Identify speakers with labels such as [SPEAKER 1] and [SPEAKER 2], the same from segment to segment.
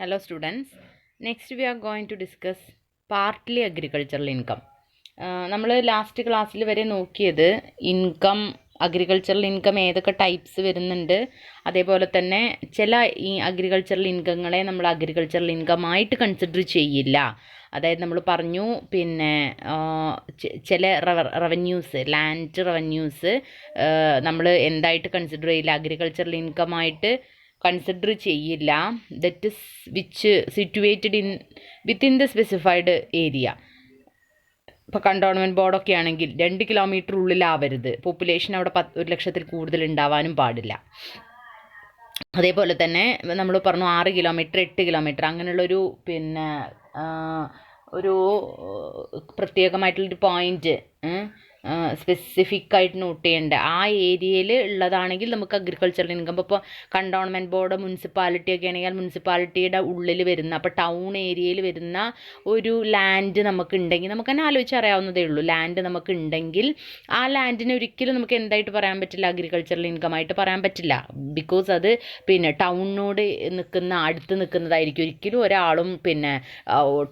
[SPEAKER 1] Hello students. Next we are going to discuss partly agricultural income. നമ്മൾ last ക്ലാസ്സിൽ വരെ നോക്കിയത് ഇൻകം അഗ്രികൾച്ചറൽ ഇൻകം ഏതൊക്കെ ടൈപ്സ് വരുന്നുണ്ട്, അതേപോലെ തന്നെ ചില ഈ അഗ്രികൾച്ചറൽ ഇൻകങ്ങളെ നമ്മൾ അഗ്രികൾച്ചറൽ ഇൻകമായിട്ട് കൺസിഡർ ചെയ്യില്ല. അതായത് നമ്മൾ പറഞ്ഞു പിന്നെ ചില റവന്യൂസ് ലാൻഡ് റവന്യൂസ് നമ്മൾ എന്തായിട്ട് കൺസിഡർ ചെയ്യില്ല, അഗ്രികൾച്ചറൽ ഇൻകമായിട്ട് കൺസിഡർ ചെയ്യില്ല. That is which situated within the specified area. ഇപ്പോൾ കണ്ടോൺമെൻറ്റ് ബോർഡൊക്കെ ആണെങ്കിൽ 2 കിലോമീറ്റർ ഉള്ളിലാവരുത്, പോപ്പുലേഷൻ അവിടെ 1 ലക്ഷത്തിൽ കൂടുതൽ ഉണ്ടാവാനും പാടില്ല. അതേപോലെ തന്നെ നമ്മൾ പറഞ്ഞു 6 കിലോമീറ്റർ 8 കിലോമീറ്റർ അങ്ങനെയുള്ളൊരു പിന്നെ ഒരു പ്രത്യേകമായിട്ടുള്ളൊരു പോയിൻറ്റ് സ്പെസിഫിക് ആയിട്ട് നോട്ട് ചെയ്യേണ്ട ആ ഏരിയയിൽ ഉള്ളതാണെങ്കിൽ നമുക്ക് അഗ്രികൾച്ചറൽ ഇൻകം. ഇപ്പോൾ കണ്ടോൺമെൻറ്റ് ബോർഡ് മുനിസിപ്പാലിറ്റി ഒക്കെ ആണെങ്കിൽ മുനിസിപ്പാലിറ്റിയുടെ ഉള്ളിൽ വരുന്ന, അപ്പോൾ ടൗൺ ഏരിയയിൽ വരുന്ന ഒരു ലാൻഡ് നമുക്ക് ഉണ്ടെങ്കിൽ നമുക്ക് തന്നെ ആലോചിച്ചറിയാവുന്നതേ ഉള്ളൂ. ലാൻഡ് നമുക്ക് ഉണ്ടെങ്കിൽ ആ ലാൻഡിനെ ഒരിക്കലും നമുക്ക് എന്തായിട്ട് പറയാൻ പറ്റില്ല, അഗ്രികൾച്ചറൽ ഇൻകമായിട്ട് പറയാൻ പറ്റില്ല. ബിക്കോസ് അത് പിന്നെ ടൗണിനോട് അടുത്ത് നിൽക്കുന്നതായിരിക്കും. ഒരിക്കലും ഒരാളും പിന്നെ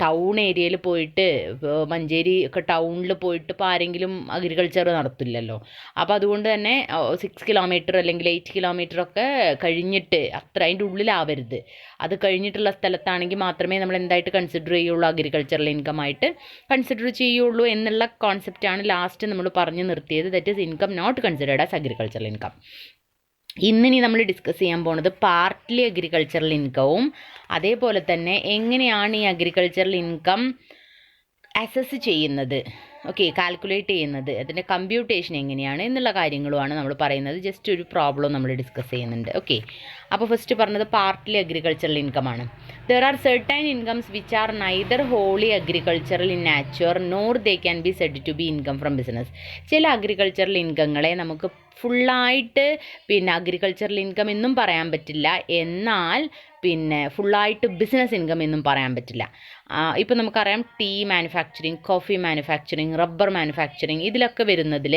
[SPEAKER 1] ടൗൺ ഏരിയയിൽ പോയിട്ട് മഞ്ചേരി ഒക്കെ ടൗണിൽ പോയിട്ട് ഇപ്പോൾ ആരെങ്കിലും അഗ്രികൾച്ചർ നടത്തില്ലല്ലോ. അപ്പോൾ അതുകൊണ്ട് തന്നെ 6 കിലോമീറ്റർ അല്ലെങ്കിൽ 8 കിലോമീറ്റർ ഒക്കെ കഴിഞ്ഞിട്ട്, അത്ര അതിൻ്റെ ഉള്ളിലാവരുത്, അത് കഴിഞ്ഞിട്ടുള്ള സ്ഥലത്താണെങ്കിൽ മാത്രമേ നമ്മൾ എന്തായിട്ട് കൺസിഡർ ചെയ്യുള്ളൂ, അഗ്രികൾച്ചറൽ ഇൻകമായിട്ട് കൺസിഡർ ചെയ്യുള്ളൂ എന്നുള്ള കോൺസെപ്റ്റാണ് ലാസ്റ്റ് നമ്മൾ പറഞ്ഞു നിർത്തിയത്. That is income not considered as agricultural income. ഇന്നിനി നമ്മൾ ഡിസ്കസ് ചെയ്യാൻ പോകുന്നത് പാർട്ട്ലി അഗ്രികൾച്ചറൽ ഇൻകവും അതേപോലെ തന്നെ എങ്ങനെയാണ് ഈ അഗ്രികൾച്ചറൽ ഇൻകം അസസ് ചെയ്യുന്നത്, കാൽക്കുലേറ്റ് ചെയ്യുന്നത്, അതിൻ്റെ കമ്പ്യൂട്ടേഷൻ എങ്ങനെയാണ് എന്നുള്ള കാര്യങ്ങളുമാണ് നമ്മൾ പറയുന്നത്. ജസ്റ്റ് ഒരു പ്രോബ്ലം നമ്മൾ ഡിസ്കസ് ചെയ്യുന്നുണ്ട്. അപ്പോൾ ഫസ്റ്റ് പറഞ്ഞത് പാർട്ട്ലി അഗ്രികൾച്ചറൽ ഇൻകം ആണ്. There are certain incomes which are neither wholly agricultural in nature nor they can be said to be income from business. ചില അഗ്രികൾച്ചറൽ ഇൻകങ്ങളെ നമുക്ക് ഫുള്ളായിട്ട് പിന്നെ അഗ്രികൾച്ചറൽ ഇൻകം എന്നും പറയാൻ പറ്റില്ല, എന്നാൽ പിന്നെ ഫുള്ളായിട്ട് ബിസിനസ് ഇൻകം എന്നും പറയാൻ പറ്റില്ല. ഇപ്പോൾ നമുക്കറിയാം tea manufacturing, coffee manufacturing, rubber manufacturing, ഇതിലൊക്കെ വരുന്നതിൽ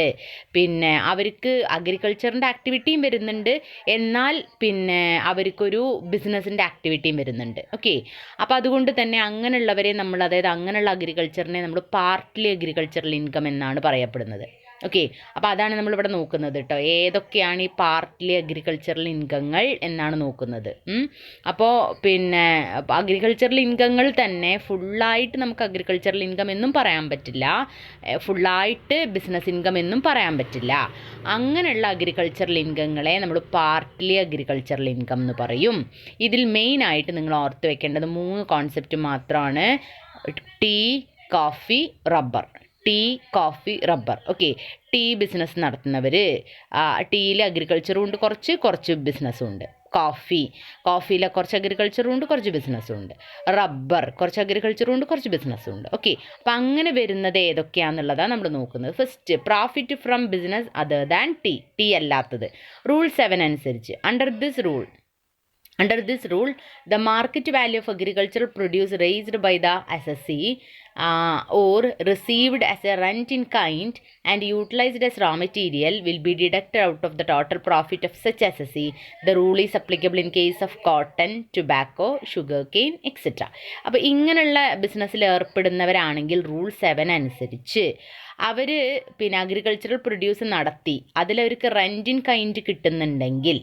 [SPEAKER 1] പിന്നെ അവർക്ക് അഗ്രികൾച്ചറിൻ്റെ ആക്ടിവിറ്റിയും വരുന്നുണ്ട്, എന്നാൽ പിന്നെ അവർക്കൊരു ബിസിനസ്സിൻ്റെ ആക്ടിവിറ്റിയും വരുന്നുണ്ട്. അപ്പോൾ അതുകൊണ്ട് തന്നെ അങ്ങനെയുള്ളവരെ നമ്മൾ, അതായത് അങ്ങനെയുള്ള അഗ്രികൾച്ചറിനെ നമ്മൾ പാർട്ട്ലി അഗ്രികൾച്ചറൽ ഇൻകം എന്നാണ് പറയപ്പെടുന്നത്. അപ്പോൾ അതാണ് നമ്മളിവിടെ നോക്കുന്നത് കേട്ടോ. ഏതൊക്കെയാണ് ഈ പാർട്ട്ലി അഗ്രികൾച്ചറൽ ഇൻകങ്ങൾ എന്നാണ് നോക്കുന്നത്. അപ്പോൾ പിന്നെ അഗ്രികൾച്ചറൽ ഇൻകങ്ങൾ തന്നെ ഫുള്ളായിട്ട് നമുക്ക് അഗ്രികൾച്ചറൽ ഇൻകം എന്നും പറയാൻ പറ്റില്ല, ഫുള്ളായിട്ട് ബിസിനസ് ഇൻകം എന്നും പറയാൻ പറ്റില്ല. അങ്ങനെയുള്ള അഗ്രികൾച്ചറൽ ഇൻകങ്ങളെ നമ്മൾ പാർട്ട്ലി അഗ്രികൾച്ചറൽ ഇൻകം എന്ന് പറയും. ഇതിൽ മെയിനായിട്ട് നിങ്ങൾ ഓർത്ത് വെക്കേണ്ടത് 3 കോൺസെപ്റ്റ് മാത്രമാണ്: tea, coffee, rubber. Tea, coffee, rubber. Tea business നടത്തുന്നവർ, ടീയിൽ അഗ്രികൾച്ചറും ഉണ്ട്, കുറച്ച് ബിസിനസ്സും ഉണ്ട്. കോഫിയിലെ കുറച്ച് അഗ്രികൾച്ചറും ഉണ്ട്, കുറച്ച് ബിസിനസ്സും ഉണ്ട്. റബ്ബർ കുറച്ച് അഗ്രികൾച്ചറും ഉണ്ട്, കുറച്ച് ബിസിനസ്സും ഉണ്ട്. അപ്പോൾ അങ്ങനെ വരുന്നത് ഏതൊക്കെയാണെന്നുള്ളതാണ് നമ്മൾ നോക്കുന്നത്. First, profit from business other than tea അല്ലാത്തത്. റൂൾ 7 അനുസരിച്ച് Under this rule, the market value of agricultural produce raised by the assessee or received as a rent in kind and utilized as raw material will be deducted out of the total profit of such assessee. The rule is applicable in case of cotton, tobacco, sugarcane, etc. അപ്പോൾ ഇങ്ങനെയുള്ള ബിസിനസ്സിൽ ഏർപ്പെടുന്നവരാണെങ്കിൽ rule 7 അനുസരിച്ച് അവർ പിന്നെ agricultural produce നടത്തി അതിലവർക്ക് rent in kind കിട്ടുന്നുണ്ടെങ്കിൽ,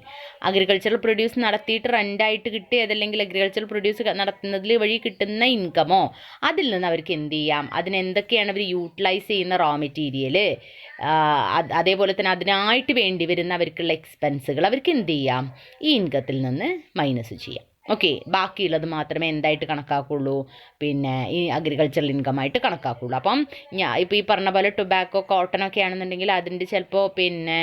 [SPEAKER 1] agricultural produce നടത്തിയിട്ട് റെൻ്റായിട്ട് കിട്ടി, അതല്ലെങ്കിൽ അഗ്രികൾച്ചറൽ പ്രൊഡ്യൂസ് നടത്തുന്നതിൽ വഴി കിട്ടുന്ന ഇൻകമോ, അതിൽ നിന്ന് അവർക്ക് എന്ത് ചെയ്യാം, അതിനെന്തൊക്കെയാണ് അവർ യൂട്ടിലൈസ് ചെയ്യുന്ന റോ മെറ്റീരിയൽ, അതേപോലെ തന്നെ അതിനായിട്ട് വേണ്ടി വരുന്ന അവർക്കുള്ള എക്സ്പെൻസുകൾ അവർക്ക് എന്ത് ചെയ്യാം, ഈ ഇൻകത്തിൽ നിന്ന് മൈനസ് ചെയ്യാം. ബാക്കിയുള്ളത് മാത്രമേ എന്തായിട്ട് കണക്കാക്കുള്ളൂ, പിന്നെ ഈ അഗ്രികൾച്ചറൽ ഇൻകമായിട്ട് കണക്കാക്കുള്ളൂ. അപ്പം ഇപ്പോൾ ഈ പറഞ്ഞ പോലെ ടൊബാക്കോ, കോട്ടനൊക്കെ ആണെന്നുണ്ടെങ്കിൽ അതിൻ്റെ ചിലപ്പോൾ പിന്നെ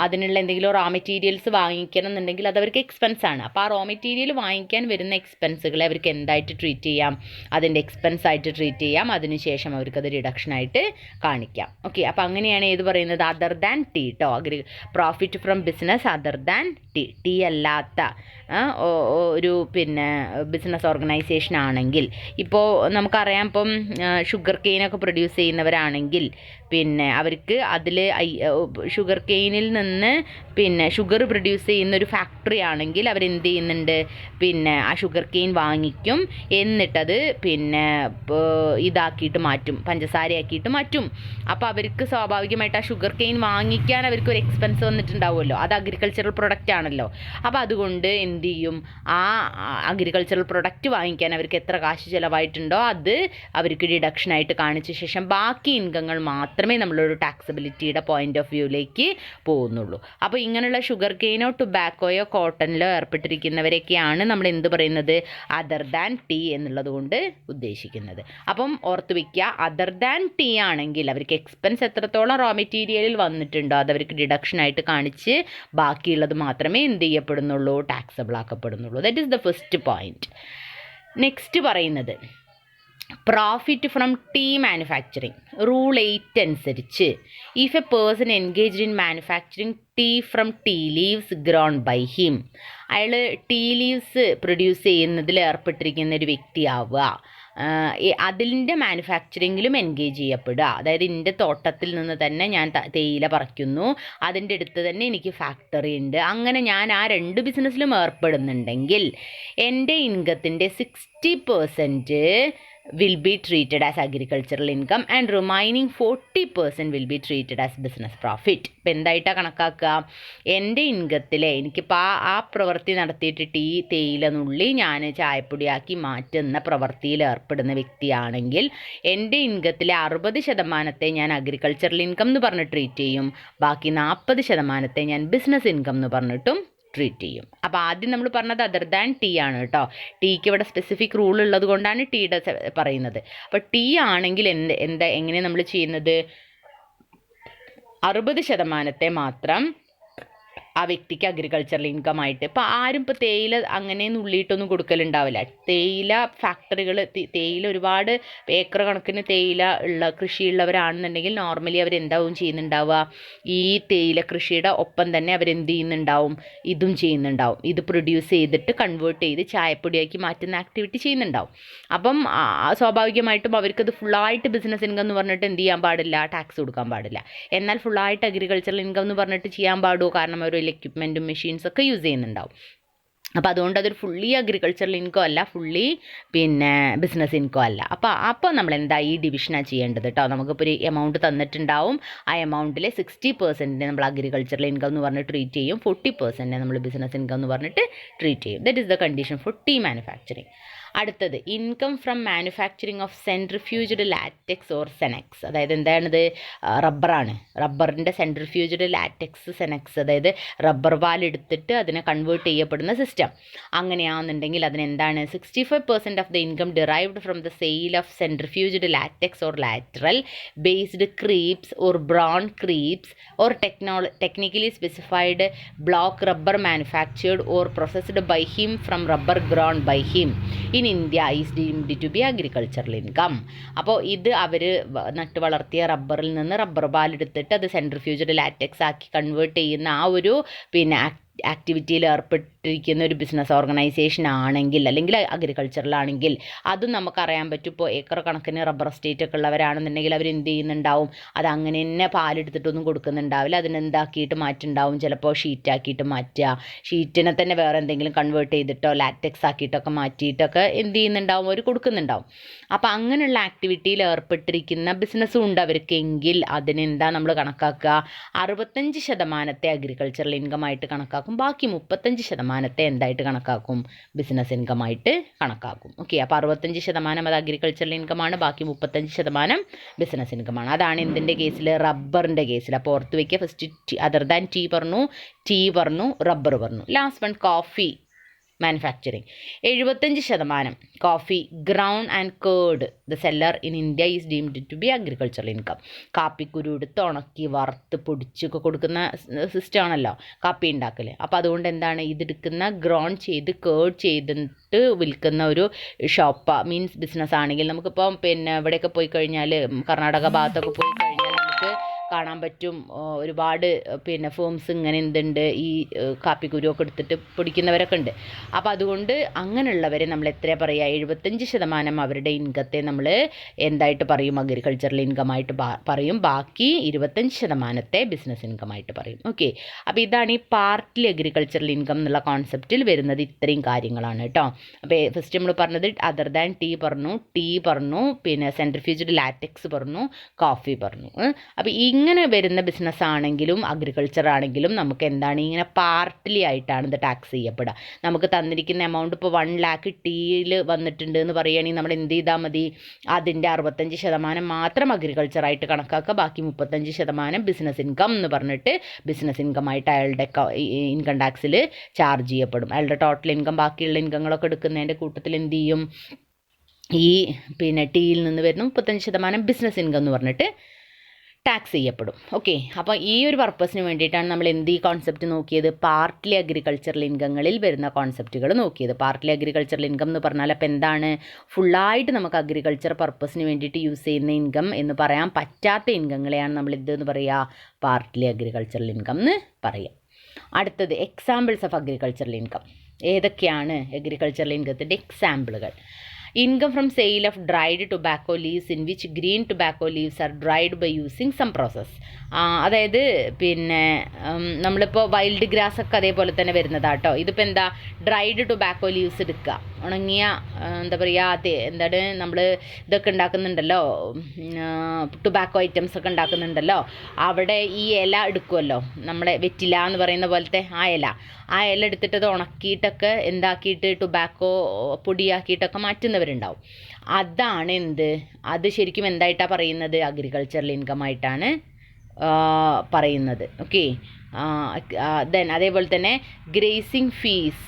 [SPEAKER 1] അതിനുള്ള എന്തെങ്കിലും റോ മെറ്റീരിയൽസ് വാങ്ങിക്കണം എന്നുണ്ടെങ്കിൽ അത് അവർക്ക് എക്സ്പെൻസാണ്. അപ്പോൾ ആ റോ മെറ്റീരിയൽ വാങ്ങിക്കാൻ വരുന്ന എക്സ്പെൻസുകളെ അവർക്ക് എന്തായിട്ട് ട്രീറ്റ് ചെയ്യാം, അതിൻ്റെ എക്സ്പെൻസ് ആയിട്ട് ട്രീറ്റ് ചെയ്യാം. അതിനുശേഷം അവർക്കത് റിഡക്ഷനായിട്ട് കാണിക്കാം. അപ്പോൾ അങ്ങനെയാണ് ഏത് പറയുന്നത്, അതർ ദാൻ ടീ കേട്ടോ. Profit from business other than tea അല്ലാത്ത ഒരു പിന്നെ ബിസിനസ് ഓർഗനൈസേഷൻ ആണെങ്കിൽ, ഇപ്പോൾ നമുക്കറിയാം ഇപ്പം ഷുഗർ കെയിനൊക്കെ പ്രൊഡ്യൂസ് ചെയ്യുന്നവരാണെങ്കിൽ പിന്നെ അവർക്ക് അതിൽ ഷുഗർ കെയിനിൽ നിന്ന് പിന്നെ ഷുഗർ പ്രൊഡ്യൂസ് ചെയ്യുന്നൊരു ഫാക്ടറി ആണെങ്കിൽ അവരെന്ത് ചെയ്യുന്നുണ്ട്, പിന്നെ ആ ഷുഗർ കെയിൻ വാങ്ങിക്കും, എന്നിട്ടത് പിന്നെ ഇതാക്കിയിട്ട് മാറ്റും, പഞ്ചസാരയാക്കിയിട്ട് മാറ്റും. അപ്പോൾ അവർക്ക് സ്വാഭാവികമായിട്ട് ആ ഷുഗർ കെയിൻ വാങ്ങിക്കാൻ അവർക്ക് ഒരു എക്സ്പെൻസ് വന്നിട്ടുണ്ടാവുമല്ലോ, അത് അഗ്രികൾച്ചറൽ പ്രൊഡക്റ്റ് ആണല്ലോ. അപ്പോൾ അതുകൊണ്ട് എന്ത് ചെയ്യും, ആ അഗ്രികൾച്ചറൽ പ്രൊഡക്റ്റ് വാങ്ങിക്കാൻ അവർക്ക് എത്ര കാശ് ചിലവായിട്ടുണ്ടോ അത് അവർക്ക് ഡിഡക്ഷനായിട്ട് കാണിച്ച ശേഷം ബാക്കി ഇൻകങ്ങൾ മാത്രമേ നമ്മളൊരു ടാക്സബിലിറ്റിയുടെ പോയിന്റ് ഓഫ് വ്യൂയിലേക്ക് പോകുന്നുള്ളൂ. അപ്പോൾ ഇങ്ങനെയുള്ള ഷുഗർ കെയിനോ ടുബാക്കോയോ കോട്ടണിലോ ഏർപ്പെട്ടിരിക്കുന്നവരൊക്കെയാണ് നമ്മൾ എന്ത് പറയുന്നത്, അതർ ദാൻ ടീ എന്നുള്ളത് കൊണ്ട് ഉദ്ദേശിക്കുന്നത്. അപ്പം ഓർത്ത് വയ്ക്കുക, അതർ ദാൻ ടീ ആണെങ്കിൽ അവർക്ക് എക്സ്പെൻസ് എത്രത്തോളം റോ മെറ്റീരിയലിൽ വന്നിട്ടുണ്ടോ അത് അവർക്ക് ഡിഡക്ഷനായിട്ട് കാണിച്ച് ബാക്കിയുള്ളത് മാത്രമേ എന്ത് ചെയ്യപ്പെടുന്നുള്ളൂ, ടാക്സബിൾ ആക്കപ്പെടുന്നുള്ളൂ. That is the first point. Next പറയുന്നത് profit from tea manufacturing. Rule 8 അനുസരിച്ച് if a person engaged in manufacturing tea from tea leaves grown by him, അയാൾ ടീ ലീവ്സ് പ്രൊഡ്യൂസ് ചെയ്യുന്നതിൽ ഏർപ്പെട്ടിരിക്കുന്ന ഒരു വ്യക്തിയാവുക, അതിൻ്റെ മാനുഫാക്ചറിങ്ങിലും എൻഗേജ് ചെയ്യപ്പെടുക. അതായത് എൻ്റെ തോട്ടത്തിൽ നിന്ന് തന്നെ ഞാൻ തേയില പറിക്കുന്നു, അതിൻ്റെ അടുത്ത് തന്നെ എനിക്ക് ഫാക്ടറി ഉണ്ട്, അങ്ങനെ ഞാൻ ആ 2 ബിസിനസ്സിലും ഏർപ്പെടുന്നുണ്ടെങ്കിൽ എൻ്റെ ഇൻകത്തിൻ്റെ 60% will be treated as agricultural income and remaining 40% will be treated as business profit. ഇപ്പം എന്തായിട്ടാണ് കണക്കാക്കുക, എൻ്റെ ഇൻകത്തിലെ എനിക്കിപ്പോൾ ആ പ്രവൃത്തി നടത്തിയിട്ട് തേയില നുള്ളി ഞാൻ ചായപ്പൊടിയാക്കി മാറ്റുന്ന പ്രവൃത്തിയിൽ ഏർപ്പെടുന്ന വ്യക്തിയാണെങ്കിൽ എൻ്റെ ഇൻകത്തിലെ 60% ഞാൻ അഗ്രികൾച്ചറൽ ഇൻകം എന്ന് പറഞ്ഞ് ട്രീറ്റ് ചെയ്യും, ബാക്കി 40% ഞാൻ ബിസിനസ് ഇൻകം എന്ന് പറഞ്ഞിട്ടും ട്രീറ്റ് ചെയ്യും. അപ്പോൾ ആദ്യം നമ്മൾ പറഞ്ഞത് അതർ ദാൻ ടീ ആണ് കേട്ടോ. ടീക്ക് ഇവിടെ സ്പെസിഫിക് റൂൾ ഉള്ളത് കൊണ്ടാണ് ടീയുടെ പറയുന്നത്. അപ്പോൾ ടീ ആണെങ്കിൽ എങ്ങനെ നമ്മൾ ചെയ്യുന്നത്, 60% മാത്രം ആ വ്യക്തിക്ക് അഗ്രികൾച്ചറൽ ഇൻകം ആയിട്ട്. ഇപ്പോൾ ആരും ഇപ്പോൾ തേയില അങ്ങനെ നുള്ളിയിട്ടൊന്നും കൊടുക്കലുണ്ടാവില്ല. തേയില ഫാക്ടറികൾ, തേയില ഒരുപാട് ഏക്കർ കണക്കിന് തേയില കൃഷിയുള്ളവരാണെന്നുണ്ടെങ്കിൽ നോർമലി അവരെന്താവും ചെയ്യുന്നുണ്ടാവുക, ഈ തേയില കൃഷിയുടെ ഒപ്പം തന്നെ അവരെന്ത് ചെയ്യുന്നുണ്ടാവും, ഇതും ചെയ്യുന്നുണ്ടാവും, ഇത് പ്രൊഡ്യൂസ് ചെയ്തിട്ട് കൺവേർട്ട് ചെയ്ത് ചായപ്പൊടിയാക്കി മാറ്റുന്ന ആക്ടിവിറ്റി ചെയ്യുന്നുണ്ടാവും. അപ്പം സ്വാഭാവികമായിട്ടും അവർക്കത് ഫുള്ളായിട്ട് ബിസിനസ് ഇൻകം എന്ന് പറഞ്ഞിട്ട് എന്ത് ചെയ്യാൻ പാടില്ല, ടാക്സ് കൊടുക്കാൻ പാടില്ല. എന്നാൽ ഫുള്ളായിട്ട് അഗ്രികൾച്ചറൽ ഇൻകം എന്ന് പറഞ്ഞിട്ട് ചെയ്യാൻ പാടുമോ, കാരണം അവർ എക്യുപ്മെൻറ്റും മെഷീൻസൊക്കെ യൂസ് ചെയ്യുന്നുണ്ടാവും. അപ്പോൾ അതുകൊണ്ട് അതൊരു ഫുള്ളി അഗ്രികൾച്ചറൽ ഇൻകം അല്ല, ഫുള്ളി പിന്നെ ബിസിനസ് ഇൻകം അല്ല. അപ്പോൾ നമ്മൾ എന്താ ഈ ഡിവിഷനാണ് ചെയ്യേണ്ടത് കേട്ടോ. നമുക്കിപ്പോൾ ഒരു എമൗണ്ട് തന്നിട്ടുണ്ടാവും, ആ എമൗണ്ടിലെ 60% നമ്മൾ അഗ്രികൾച്ചറൽ ഇൻകം എന്ന് പറഞ്ഞ് ട്രീറ്റ് ചെയ്യും, 40% നമ്മൾ ബിസിനസ് ഇൻകം എന്ന് പറഞ്ഞിട്ട് ട്രീറ്റ് ചെയ്യും. That is the condition for tea manufacturing. അടുത്തത് income from manufacturing of centrifuged latex or cenex. അതായത് എന്താണിത്, റബ്ബറാണ്. റബ്ബറിൻ്റെ സെൻട്രിഫ്യൂജ്ഡ് ലാറ്റക്സ് സെനക്സ്, അതായത് റബ്ബർ പാലെടുത്തിട്ട് അതിനെ കൺവേർട്ട് ചെയ്യപ്പെടുന്ന സിസ്റ്റം. അങ്ങനെയാണെന്നുണ്ടെങ്കിൽ അതിനെന്താണ്, 65% of the income derived from the sale of centrifuged latex or lateral based crepes or brown crepes or technically specified block rubber manufactured or processed by him from rubber grown by him in India is deemed to be agricultural income. അപ്പോൾ ഇത് അവർ നട്ട് വളർത്തിയ റബ്ബറിൽ നിന്ന് rubber പാലെടുത്തിട്ട് അത് സെൻട്രിഫ്യൂജ്ഡ് latex ആക്കി convert ചെയ്യുന്ന ആ ഒരു പിന്നെ ആക്ടിവിറ്റിയിൽ ഏർപ്പെട്ടിരിക്കുന്ന ഒരു ബിസിനസ് ഓർഗനൈസേഷൻ ആണെങ്കിൽ, അല്ലെങ്കിൽ അഗ്രികൾച്ചറിലാണെങ്കിൽ അതും നമുക്കറിയാൻ പറ്റും. ഇപ്പോൾ ഏക്കർ കണക്കിന് റബ്ബർ എസ്റ്റേറ്റ് ഒക്കെ ഉള്ളവരാണെന്നുണ്ടെങ്കിൽ അവരെന്ത് ചെയ്യുന്നുണ്ടാവും, അത് അങ്ങനെ തന്നെ പാലെടുത്തിട്ടൊന്നും കൊടുക്കുന്നുണ്ടാവില്ല, അതിനെന്താക്കിയിട്ട് മാറ്റുണ്ടാവും, ചിലപ്പോൾ ഷീറ്റാക്കിയിട്ട് മാറ്റുക, ഷീറ്റിനെ തന്നെ വേറെ എന്തെങ്കിലും കൺവേർട്ട് ചെയ്തിട്ടോ ലാറ്റക്സ് ആക്കിയിട്ടൊക്കെ മാറ്റിയിട്ടൊക്കെ എന്ത് ചെയ്യുന്നുണ്ടാവും, അവർ കൊടുക്കുന്നുണ്ടാവും. അപ്പോൾ അങ്ങനെയുള്ള ആക്ടിവിറ്റിയിൽ ഏർപ്പെട്ടിരിക്കുന്ന ബിസിനസ്സും ഉണ്ട് അവർക്കെങ്കിൽ അതിനെന്താ നമ്മൾ കണക്കാക്കുക, 65% അഗ്രികൾച്ചറൽ ഇൻകമായിട്ട് കണക്കാക്കും, ബാക്കി 35% എന്തായിട്ട് കണക്കാക്കും, ബിസിനസ് ഇൻകമായിട്ട് കണക്കാക്കും. ഓക്കെ, അപ്പോൾ 65% അത് അഗ്രികൾച്ചറൽ ഇൻകമാണ്, ബാക്കി 35% ബിസിനസ് ഇൻകമാണ്. അതാണ് എന്തിൻ്റെ കേസിൽ, റബ്ബറിൻ്റെ കേസിൽ. അപ്പോൾ ഓർത്ത് വയ്ക്കുക, ഫസ്റ്റ് അതർ ദാൻ ടീ പറഞ്ഞു, റബ്ബർ പറഞ്ഞു. Last one coffee manufacturing. 75% coffee ground and cured the seller in India is deemed to be agricultural income. കാപ്പിക്കുരു എടുത്ത് ഉണക്കി വറുത്ത് പൊടിച്ചൊക്കെ കൊടുക്കുന്ന സിസ്റ്റം ആണല്ലോ കാപ്പി ഉണ്ടാക്കൽ. അപ്പോൾ അതുകൊണ്ട് എന്താണ്, ഇതെടുക്കുന്ന ഗ്രൗൺ ചെയ്ത് കേർഡ് ചെയ്തിട്ട് വിൽക്കുന്ന ഒരു ഷോപ്പ് മീൻസ് ബിസിനസ് ആണെങ്കിൽ നമുക്കിപ്പം പിന്നെ ഇവിടെയൊക്കെ പോയി കഴിഞ്ഞാൽ, കർണാടക ഭാഗത്തൊക്കെ പോയി കഴിഞ്ഞാൽ നമുക്ക് കാണാൻ പറ്റും ഒരുപാട് പിന്നെ ഫേംസ് ഇങ്ങനെ എന്തുണ്ട് ഈ കാപ്പിക്കുരുവൊക്കെ എടുത്തിട്ട് പൊടിക്കുന്നവരൊക്കെ ഉണ്ട്. അപ്പോൾ അതുകൊണ്ട് അങ്ങനെയുള്ളവരെ നമ്മൾ എത്ര പറയുക 75% അവരുടെ ഇൻകത്തെ നമ്മൾ എന്തായിട്ട് പറയും അഗ്രികൾച്ചറൽ ഇൻകമായിട്ട് പറയും. ബാക്കി 25% ബിസിനസ് ഇൻകമായിട്ട് പറയും. ഓക്കെ, അപ്പോൾ ഇതാണ് ഈ പാർട്ട്ലി അഗ്രികൾച്ചറൽ ഇൻകം എന്നുള്ള കോൺസെപ്റ്റിൽ വരുന്നത്. ഇത്രയും കാര്യങ്ങളാണ് കേട്ടോ. അപ്പോൾ ഫസ്റ്റ് നമ്മൾ പറഞ്ഞത് അതർ ദാൻ ടീ പറഞ്ഞു, പിന്നെ സെൻട്രിഫ്യൂജ്ഡ് ലാറ്റക്സ് പറഞ്ഞു, കോഫി പറഞ്ഞു. അപ്പോൾ ഇങ്ങനെ വരുന്ന ബിസിനസ് ആണെങ്കിലും അഗ്രികൾച്ചർ ആണെങ്കിലും നമുക്ക് എന്താണ് ഇങ്ങനെ പാർട്ട്ലി ആയിട്ടാണ് ഇത് ടാക്സ് ചെയ്യപ്പെടുക. നമുക്ക് തന്നിരിക്കുന്ന എമൗണ്ട് ഇപ്പോൾ 1 lakh ടീയിൽ വന്നിട്ടുണ്ട് എന്ന് പറയുകയാണെങ്കിൽ നമ്മൾ എന്ത് ചെയ്താൽ മതി, അതിൻ്റെ 65% മാത്രം അഗ്രികൾച്ചറായിട്ട് കണക്കാക്കുക, ബാക്കി 35% ബിസിനസ് ഇൻകം എന്ന് പറഞ്ഞിട്ട് ബിസിനസ് ഇൻകമായിട്ട് അയാളുടെ ഇൻകം ടാക്സിൽ ചാർജ് ചെയ്യപ്പെടും. അയാളുടെ ടോട്ടൽ ഇൻകം ബാക്കിയുള്ള ഇൻകങ്ങളൊക്കെ എടുക്കുന്നതിൻ്റെ കൂട്ടത്തിൽ എന്ത് ചെയ്യും, ഈ പിന്നെ ടീയിൽ നിന്ന് വരുന്ന 35% ബിസിനസ് ഇൻകം എന്ന് പറഞ്ഞിട്ട് ടാക്സ് ചെയ്യപ്പെടും. ഓക്കെ, അപ്പോൾ ഈ ഒരു പർപ്പസിന് വേണ്ടിയിട്ടാണ് നമ്മൾ എന്ത് ഈ കോൺസെപ്റ്റ് നോക്കിയത്, പാർട്ട്ലി അഗ്രികൾച്ചറൽ ഇൻകങ്ങളിൽ വരുന്ന കോൺസെപ്റ്റുകൾ നോക്കിയത്. പാർട്ട്ലി അഗ്രികൾച്ചറൽ ഇൻകം എന്ന് പറഞ്ഞാൽ അപ്പോൾ എന്താണ്, ഫുള്ളായിട്ട് നമുക്ക് അഗ്രികൾച്ചർ പർപ്പസിന് വേണ്ടിയിട്ട് യൂസ് ചെയ്യുന്ന ഇൻകം എന്ന് പറയാൻ പറ്റാത്ത ഇൻകങ്ങളെയാണ് നമ്മൾ ഇതെന്ന് പറയുക പാർട്ട്ലി അഗ്രികൾച്ചറൽ ഇൻകം എന്ന് പറയുക. അടുത്തത് എക്സാമ്പിൾസ് ഓഫ് അഗ്രികൾച്ചറൽ ഇൻകം. ഏതൊക്കെയാണ് അഗ്രികൾച്ചറൽ ഇൻകത്തിൻ്റെ എക്സാമ്പിളുകൾ? Income from sale of dried tobacco leaves in which green tobacco leaves are dried by using some process. അതായത് പിന്നെ നമ്മളിപ്പോൾ വൈൽഡ് ഗ്രാസ് ഒക്കെ അതേപോലെ തന്നെ വരുന്നതാട്ടോ. ഇതിപ്പോൾ എന്താ, ഡ്രൈഡ് ടൊബാക്കോ ലീവ്സ് എടുക്കുക, ഉണങ്ങിയ എന്താ പറയുക എന്താണ് നമ്മൾ ഇതൊക്കെ ഉണ്ടാക്കുന്നുണ്ടല്ലോ, ടൊബാക്കോ ഐറ്റംസ് ഒക്കെ ഉണ്ടാക്കുന്നുണ്ടല്ലോ, അവിടെ ഈ ഇല എടുക്കുമല്ലോ, നമ്മുടെ വെറ്റില എന്ന് പറയുന്ന പോലത്തെ ആ ഇല എടുത്തിട്ട് അത് ഉണക്കിയിട്ടൊക്കെ എന്താക്കിയിട്ട് ടൊബാക്കോ പൊടിയാക്കിയിട്ടൊക്കെ മാറ്റുന്നവരുണ്ടാവും. അതാണ് എന്ത്, അത് ശരിക്കും എന്തായിട്ടാണ് പറയുന്നത്, അഗ്രികൾച്ചറൽ ഇൻകം ആയിട്ടാണ് പറയുന്നത്. ഓക്കെ, ദെൻ അതേപോലെ തന്നെ gracing fees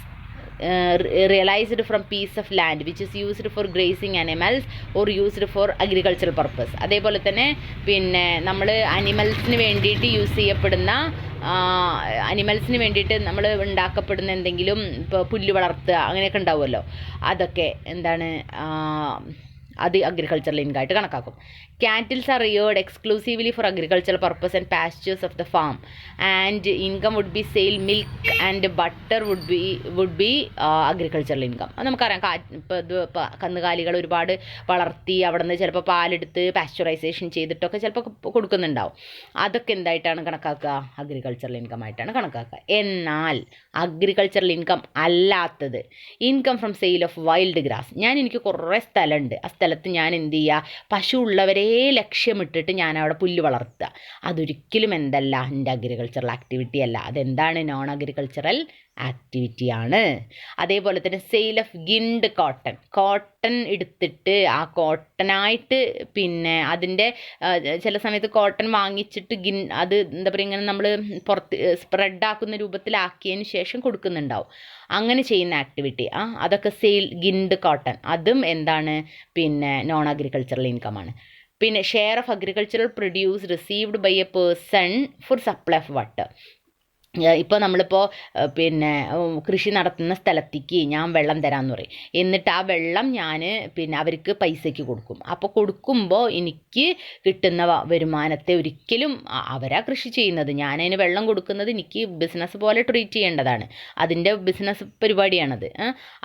[SPEAKER 1] realized from piece of land which is used for grazing animals or used for agricultural purpose. അതേപോലെ തന്നെ പിന്നെ നമ്മൾ അനിമൽസിന് വേണ്ടിയിട്ട് യൂസ് ചെയ്യപ്പെടുന്ന അനിമൽസിന് വേണ്ടിയിട്ട് നമ്മൾ ഉണ്ടാക്കപ്പെടുന്ന എന്തെങ്കിലും ഇപ്പോൾ പുല്ല് വളർത്തുക അങ്ങനെയൊക്കെ ഉണ്ടാവുമല്ലോ, അതൊക്കെ എന്താണ് അത് അഗ്രികൾച്ചറൽ ഇൻകം ആയിട്ട് കണക്കാക്കും. Cattles are reared exclusively for agricultural purpose and pastures of the farm and income would be sale milk and butter would be agricultural income. അത് നമുക്കറിയാം. ഇപ്പോൾ കന്നുകാലികൾ ഒരുപാട് വളർത്തി അവിടെ നിന്ന് ചിലപ്പോൾ പാലെടുത്ത് പാസ്ചറൈസേഷൻ ചെയ്തിട്ടൊക്കെ ചിലപ്പോൾ കൊടുക്കുന്നുണ്ടാവും. അതൊക്കെ എന്തായിട്ടാണ് കണക്കാക്കുക, അഗ്രികൾച്ചറൽ ഇൻകം ആയിട്ടാണ് കണക്കാക്കുക. എന്നാൽ അഗ്രികൾച്ചറൽ ഇൻകം അല്ലാത്തത്, income from sale of wild grass. എനിക്ക് കുറേ സ്ഥലമുണ്ട്, ആ സ്ഥലത്ത് ഞാൻ എന്ത് ചെയ്യുക, പശു ഉള്ളവരെ ലക്ഷ്യമിട്ടിട്ട് ഞാൻ അവിടെ പുല്ല് വളർത്തുക, അതൊരിക്കലും എന്തല്ല, എൻ്റെ അഗ്രികൾച്ചറൽ ആക്ടിവിറ്റി അല്ല. അതെന്താണ്, നോൺ അഗ്രികൾച്ചറൽ ആക്ടിവിറ്റിയാണ്. അതേപോലെ തന്നെ സെയിൽ ഓഫ് ഗിൻഡ് കോട്ടൺ എടുത്തിട്ട് ആ കോട്ടനായിട്ട് പിന്നെ അതിൻ്റെ ചില സമയത്ത് കോട്ടൺ വാങ്ങിച്ചിട്ട് അത് എന്താ പറയുക ഇങ്ങനെ നമ്മൾ പുറത്ത് സ്പ്രെഡാക്കുന്ന രൂപത്തിലാക്കിയതിന് ശേഷം കൊടുക്കുന്നുണ്ടാവും. അങ്ങനെ ചെയ്യുന്ന ആക്ടിവിറ്റി അതൊക്കെ സെയിൽ ഗിൻഡ് കോട്ടൺ, അതും എന്താണ് പിന്നെ നോൺ അഗ്രികൾച്ചറൽ ഇൻകമാണ്. പിന്നെ share of agricultural produce received by a person for supply of water. ഇപ്പോൾ നമ്മളിപ്പോൾ പിന്നെ കൃഷി നടത്തുന്ന സ്ഥലത്തേക്ക് ഞാൻ വെള്ളം തരാമെന്ന് പറയും, എന്നിട്ട് ആ വെള്ളം ഞാൻ പിന്നെ അവർക്ക് പൈസയ്ക്ക് കൊടുക്കും. അപ്പോൾ കൊടുക്കുമ്പോൾ എനിക്ക് കിട്ടുന്ന വരുമാനത്തെ ഒരിക്കലും അവരാ കൃഷി ചെയ്യുന്നത്, ഞാനതിന് വെള്ളം കൊടുക്കുന്നത് എനിക്ക് ബിസിനസ് പോലെ ട്രീറ്റ് ചെയ്യേണ്ടതാണ്, അതിൻ്റെ ബിസിനസ് പരിപാടിയാണത്.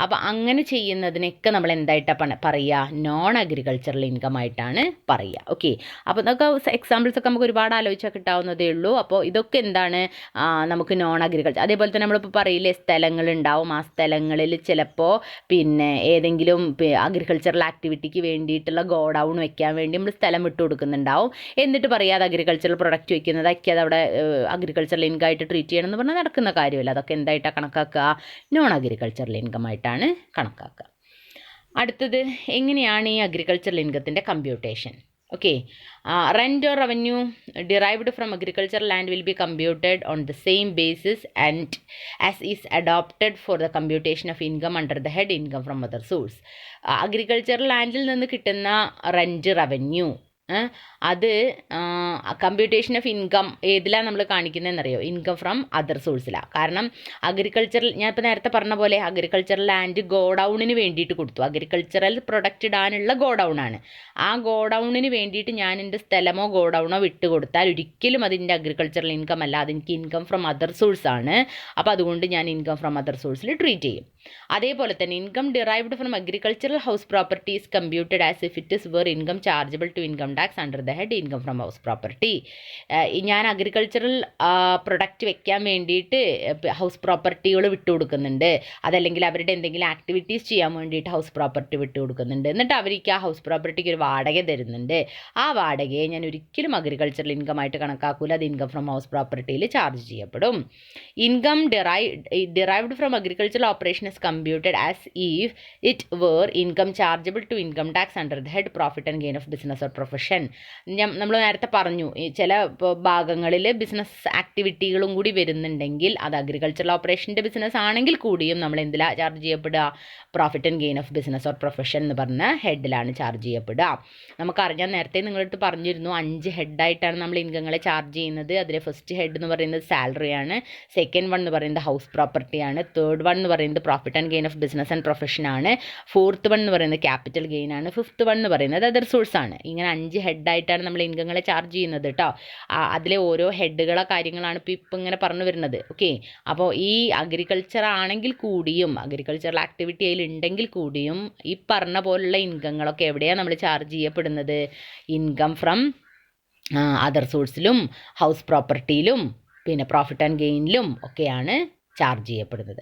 [SPEAKER 1] അപ്പോൾ അങ്ങനെ ചെയ്യുന്നതിനൊക്കെ നമ്മൾ എന്തായിട്ടാണ് പറയുക, നോൺ അഗ്രികൾച്ചറൽ ഇൻകം ആയിട്ടാണ് പറയുക. ഓക്കെ, അപ്പോൾ ഇതൊക്കെ എക്സാമ്പിൾസൊക്കെ നമുക്ക് ഒരുപാട് ആലോചിച്ചാൽ കിട്ടാവുന്നതേ ഉള്ളൂ. അപ്പോൾ ഇതൊക്കെ എന്താണ് നമുക്ക് നോൺ അഗ്രികൾച്ചർ. അതേപോലെ തന്നെ നമ്മളിപ്പോൾ പറയില്ലേ സ്ഥലങ്ങളുണ്ടാവും, ആ സ്ഥലങ്ങളിൽ ചിലപ്പോൾ പിന്നെ ഏതെങ്കിലും അഗ്രികൾച്ചറൽ ആക്ടിവിറ്റിക്ക് വേണ്ടിയിട്ടുള്ള ഗോഡൗൺ വെക്കാൻ വേണ്ടി നമ്മൾ സ്ഥലം വിട്ടു കൊടുക്കുന്നുണ്ടാവും. എന്നിട്ട് പറയാതെ അഗ്രികൾച്ചറൽ പ്രൊഡക്റ്റ് വയ്ക്കുന്നതൊക്കെ അത് അവിടെ അഗ്രികൾച്ചറൽ ഇൻകം ആയിട്ട് ട്രീറ്റ് ചെയ്യണമെന്ന് പറഞ്ഞാൽ നടക്കുന്ന കാര്യമല്ല. അതൊക്കെ എന്തായിട്ടാണ് കണക്കാക്കുക, നോൺ അഗ്രികൾച്ചറൽ ഇൻകം ആയിട്ടാണ് കണക്കാക്കുക. അടുത്തത് എങ്ങനെയാണ് ഈ അഗ്രികൾച്ചറൽ ഇൻകത്തിൻ്റെ computation? Okay, rent or revenue derived from agricultural land will be computed on the same basis and as is adopted for the computation of income under the head income from other source. Agricultural landil നിന്ന് കിട്ടുന്ന rent revenue അത് computation of income ഏതിലാണ് നമ്മൾ കാണിക്കുന്നതെന്നറിയോ? Income from other സോഴ്സിലാണ്. കാരണം agricultural, ഞാനിപ്പോൾ നേരത്തെ പറഞ്ഞ പോലെ അഗ്രികൾച്ചറൽ ലാൻഡ് ഗോഡൗണിന് വേണ്ടിയിട്ട് കൊടുത്തു. അഗ്രികൾച്ചറൽ പ്രൊഡക്റ്റ് ഇടാനുള്ള ഗോഡൗണാണ്. ആ ഗോഡൗണിന് വേണ്ടിയിട്ട് ഞാൻ എൻ്റെ സ്ഥലമോ ഗോഡൗണോ വിട്ട് കൊടുത്താൽ ഒരിക്കലും അതിൻ്റെ അഗ്രികൾച്ചറൽ ഇൻകം അല്ല, അതെനിക്ക് ഇൻകം ഫ്രം അതർ സോഴ്സാണ്. അപ്പോൾ അതുകൊണ്ട് ഞാൻ ഇൻകം ഫ്രം അതർ സോഴ്സിൽ ട്രീറ്റ് ചെയ്യും. അതേപോലെ തന്നെ income derived from agricultural house property is computed as if it is were income chargeable to income tax under the head income from house property. ഞാൻ agricultural product വെക്കാൻ വേണ്ടിയിട്ട് house പ്രോപ്പർട്ടികൾ വിട്ടുകൊടുക്കുന്നുണ്ട്, അതല്ലെങ്കിൽ അവരുടെ എന്തെങ്കിലും ആക്ടിവിറ്റീസ് ചെയ്യാൻ വേണ്ടിയിട്ട് ഹൗസ് പ്രോപ്പർട്ടി വിട്ടുകൊടുക്കുന്നുണ്ട്, എന്നിട്ട് അവർക്ക് ആ ഹൗസ് പ്രോപ്പർട്ടിക്ക് ഒരു വാടക തരുന്നുണ്ട്. ആ വാടകയെ ഞാൻ ഒരിക്കലും അഗ്രികൾച്ചറൽ ഇൻകം ആയിട്ട് കണക്കാക്കൂല, അത് ഇൻകം ഫ്രം ഹൗസ് പ്രോപ്പർട്ടിയിൽ ചാർജ് ചെയ്യപ്പെടും. Income derived from agricultural operation is computed as if it were income chargeable to income tax under the head profit and gain of business or profession. നമ്മൾ നേരത്തെ പറഞ്ഞു ചില ഭാഗങ്ങളിൽ business ആക്ടിവിറ്റികളും കൂടി വരുന്നുണ്ടെങ്കിൽ അത് agricultural ഓപ്പറേഷൻ്റെ business ആണെങ്കിൽ കൂടിയും നമ്മൾ എന്തിലാണ് ചാർജ് ചെയ്യപ്പെടുക? Profit and gain of business or profession എന്ന് പറഞ്ഞ ഹെഡിലാണ് ചാർജ് ചെയ്യപ്പെടുക. നമുക്കറിയാം, നേരത്തെ നിങ്ങളടുത്ത് പറഞ്ഞിരുന്നു 5 ഹെഡായിട്ടാണ് നമ്മൾ ഇൻകങ്ങളെ ചാർജ് ചെയ്യുന്നത്. അതിലെ ഫസ്റ്റ് ഹെഡ് എന്ന് പറയുന്നത് സാലറിയാണ്, സെക്കൻഡ് വൺ എന്ന് പറയുന്നത് ഹൗസ് പ്രോപ്പർട്ടിയാണ്, തേർഡ് വൺ എന്ന് പറയുന്നത് profit and gain of business and profession ആണ്, ഫോർത്ത് വൺ എന്ന് പറയുന്നത് ക്യാപിറ്റൽ ഗെയിൻ ആണ്, ഫിഫ്ത്ത് വൺ എന്ന് പറയുന്നത് അതർ സോഴ്സ് ആണ്. ഇങ്ങനെ 5 ഹെഡായിട്ടാണ് നമ്മൾ ഇൻകങ്ങളെ ചാർജ് ചെയ്യുന്നത് കേട്ടോ. അതിലെ ഓരോ ഹെഡുകളെ കാര്യങ്ങളാണ് ഇപ്പം ഇങ്ങനെ പറഞ്ഞു വരുന്നത്. ഓക്കെ, അപ്പോൾ ഈ അഗ്രികൾച്ചർ ആണെങ്കിൽ കൂടിയും അഗ്രികൾച്ചറൽ ആക്ടിവിറ്റി അതിൽ ഉണ്ടെങ്കിൽ കൂടിയും ഈ പറഞ്ഞ പോലുള്ള ഇൻകങ്ങളൊക്കെ എവിടെയാണ് നമ്മൾ ചാർജ് ചെയ്യപ്പെടുന്നത്? ഇൻകം ഫ്രം അതർ സോഴ്സിലും ഹൗസ് പ്രോപ്പർട്ടിയിലും പിന്നെ പ്രോഫിറ്റ് ആൻഡ് ഗെയിനിലും ഒക്കെയാണ് ചാർജ് ചെയ്യപ്പെടുന്നത്.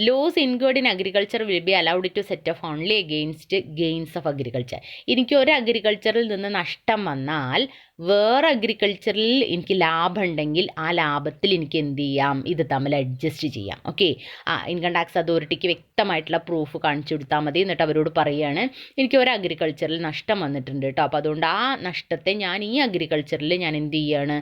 [SPEAKER 1] Loss incurred in agriculture will be allowed to set off only against gains of agriculture. എനിക്ക് ഒരു അഗ്രികൾച്ചറിൽ നിന്ന് നഷ്ടം വന്നാൽ വേറെ അഗ്രികൾച്ചറിൽ എനിക്ക് ലാഭം ഉണ്ടെങ്കിൽ ആ ലാഭത്തിൽ എനിക്ക് എന്ത് ചെയ്യാം? ഇത് തമ്മിൽ അഡ്ജസ്റ്റ് ചെയ്യാം. ഓക്കെ, ഇൻകം ടാക്സ് അതോറിറ്റിക്ക് വ്യക്തമായിട്ടുള്ള പ്രൂഫ് കാണിച്ചു കൊടുത്താൽ മതി. എന്നിട്ട് അവരോട് പറയുകയാണ് എനിക്ക് ഒരു അഗ്രികൾച്ചറിൽ നഷ്ടം വന്നിട്ടുണ്ട് കേട്ടോ, അപ്പോൾ അതുകൊണ്ട് ആ നഷ്ടത്തെ ഞാൻ ഈ അഗ്രികൾച്ചറിൽ ഞാൻ എന്ത് ചെയ്യാണ്?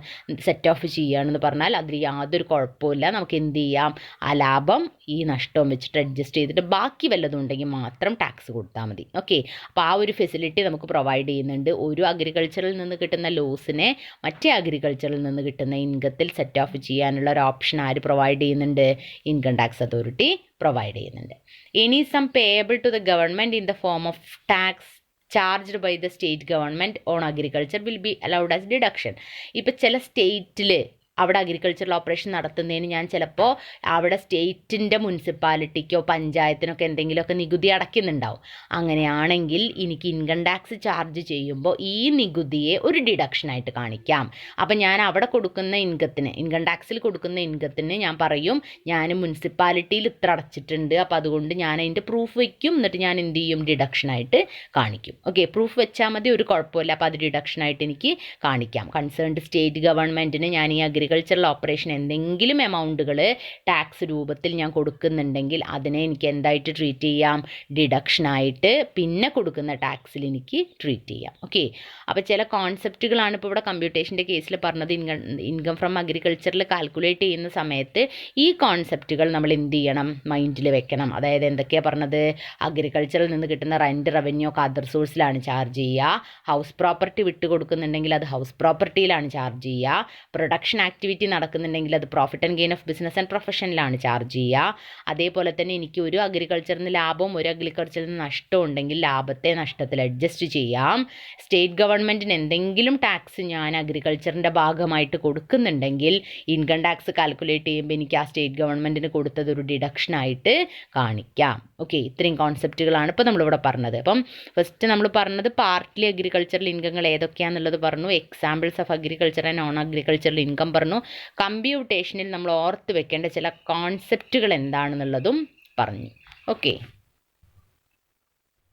[SPEAKER 1] സെറ്റ് ഓഫ് ചെയ്യുകയാണെന്ന് പറഞ്ഞാൽ അതിൽ യാതൊരു കുഴപ്പമില്ല. നമുക്ക് എന്ത് ചെയ്യാം? ആ ലാഭം ഈ നഷ്ടവും വെച്ചിട്ട് അഡ്ജസ്റ്റ് ചെയ്തിട്ട് ബാക്കി വല്ലതും ഉണ്ടെങ്കിൽ മാത്രം ടാക്സ് കൊടുത്താൽ മതി. ഓക്കെ, അപ്പോൾ ആ ഒരു ഫെസിലിറ്റി നമുക്ക് പ്രൊവൈഡ് ചെയ്യുന്നുണ്ട്. ഒരു അഗ്രികൾച്ചറിൽ നിന്ന് കിട്ടുന്ന ലോസിനെ മറ്റേ അഗ്രികൾച്ചറിൽ നിന്ന് കിട്ടുന്ന ഇൻകത്തിൽ സെറ്റ് ഓഫ് ചെയ്യാനുള്ള ഒരു ഓപ്ഷൻ ആര് പ്രൊവൈഡ് ചെയ്യുന്നുണ്ട്? ഇൻകം ടാക്സ് അതോറിറ്റി പ്രൊവൈഡ് ചെയ്യുന്നുണ്ട്. Any sum payable to the government in the form of tax charged by the state government on agriculture will be allowed as deduction. ഇപ്പോൾ ചില സ്റ്റേറ്റിൽ അവിടെ agricultural operation നടത്തുന്നതിന് ഞാൻ ചിലപ്പോൾ അവിടെ സ്റ്റേറ്റിൻ്റെ മുനിസിപ്പാലിറ്റിക്കോ പഞ്ചായത്തിനൊക്കെ എന്തെങ്കിലുമൊക്കെ നികുതി അടയ്ക്കുന്നുണ്ടാവും. അങ്ങനെയാണെങ്കിൽ എനിക്ക് ഇൻകം ടാക്സ് ചാർജ് ചെയ്യുമ്പോൾ ഈ നികുതിയെ ഒരു ഡിഡക്ഷനായിട്ട് കാണിക്കാം. അപ്പം ഞാൻ അവിടെ കൊടുക്കുന്ന ഇൻകത്തിന്, ഇൻകം ടാക്സിൽ കൊടുക്കുന്ന ഇൻകത്തിന് ഞാൻ പറയും ഞാൻ മുനിസിപ്പാലിറ്റിയിൽ ഇത്ര അടച്ചിട്ടുണ്ട്, അപ്പോൾ അതുകൊണ്ട് ഞാൻ അതിൻ്റെ പ്രൂഫ് വയ്ക്കും. എന്നിട്ട് ഞാൻ എന്ത് ചെയ്യും? ഡിഡക്ഷനായിട്ട് കാണിക്കും. ഓക്കെ, പ്രൂഫ് വെച്ചാൽ മതി, ഒരു കുഴപ്പമില്ല. അപ്പോൾ അത് ഡിഡക്ഷനായിട്ട് എനിക്ക് കാണിക്കാം. കൺസേൺഡ് സ്റ്റേറ്റ് ഗവൺമെൻറ്റിന് ഞാൻ ഈ അഗ്രികൾച്ചറൽ ഓപ്പറേഷൻ എന്തെങ്കിലും എമൗണ്ടുകൾ ടാക്സ് രൂപത്തിൽ ഞാൻ കൊടുക്കുന്നുണ്ടെങ്കിൽ അതിനെ എനിക്ക് എന്തായിട്ട് ട്രീറ്റ് ചെയ്യാം? ഡിഡക്ഷനായിട്ട് പിന്നെ കൊടുക്കുന്ന ടാക്സിൽ എനിക്ക് ട്രീറ്റ് ചെയ്യാം. ഓക്കെ, അപ്പോൾ ചില കോൺസെപ്റ്റുകളാണ് ഇപ്പോൾ ഇവിടെ കമ്പ്യൂട്ടേഷൻ്റെ കേസിൽ പറഞ്ഞത്. ഇൻകം ഫ്രം അഗ്രികൾച്ചറിൽ കാൽക്കുലേറ്റ് ചെയ്യുന്ന സമയത്ത് ഈ കോൺസെപ്റ്റുകൾ നമ്മൾ എന്ത് ചെയ്യണം? മൈൻഡിൽ വെക്കണം. അതായത് എന്തൊക്കെയാണ് പറഞ്ഞത്? അഗ്രികൾച്ചറിൽ നിന്ന് കിട്ടുന്ന റെൻറ്റ് റവന്യൂ ഒക്കെ അതർ സോഴ്സിലാണ് ചാർജ് ചെയ്യുക. ഹൗസ് പ്രോപ്പർട്ടി വിട്ട് കൊടുക്കുന്നുണ്ടെങ്കിൽ അത് ഹൗസ് പ്രോപ്പർട്ടിയിലാണ് ചാർജ് ചെയ്യുക. പ്രൊഡക്ഷൻ ആക്ടിവിറ്റി നടക്കുന്നുണ്ടെങ്കിൽ അത് profit and gain of business and പ്രൊഫഷനിലാണ് ചാർജ് ചെയ്യുക. അതേപോലെ തന്നെ എനിക്ക് ഒരു അഗ്രികൾച്ചറിൽ നിന്ന് ലാഭവും ഒരു അഗ്രികൾച്ചറിൽ നിന്ന് നഷ്ടവും ഉണ്ടെങ്കിൽ ലാഭത്തെ നഷ്ടത്തിൽ അഡ്ജസ്റ്റ് ചെയ്യാം. സ്റ്റേറ്റ് ഗവൺമെൻറ്റിന് എന്തെങ്കിലും ടാക്സ് ഞാൻ അഗ്രികൾച്ചറിൻ്റെ ഭാഗമായിട്ട് കൊടുക്കുന്നുണ്ടെങ്കിൽ ഇൻകം ടാക്സ് കാൽക്കുലേറ്റ് ചെയ്യുമ്പോൾ എനിക്ക് ആ സ്റ്റേറ്റ് ഗവൺമെൻറ്റിന് കൊടുത്തത് ഒരു ഡിഡക്ഷനായിട്ട് കാണിക്കാം. ഓക്കെ, ഇത്രയും കോൺസെപ്റ്റുകളാണ് ഇപ്പോൾ നമ്മളിവിടെ പറഞ്ഞത്. അപ്പം ഫസ്റ്റ് നമ്മൾ പറഞ്ഞത് പാർട്ട്ലി അഗ്രികൾച്ചറൽ ഇൻകങ്ങൾ ഏതൊക്കെയാണെന്നുള്ളത് പറഞ്ഞു. Examples of agriculture and non agricultural income പറഞ്ഞു. കമ്പ്യൂട്ടേഷനിൽ നമ്മൾ ഓർത്ത് വെക്കേണ്ട ചില കോൺസെപ്റ്റുകൾ എന്താണെന്നുള്ളതും പറഞ്ഞു. ഓക്കെ.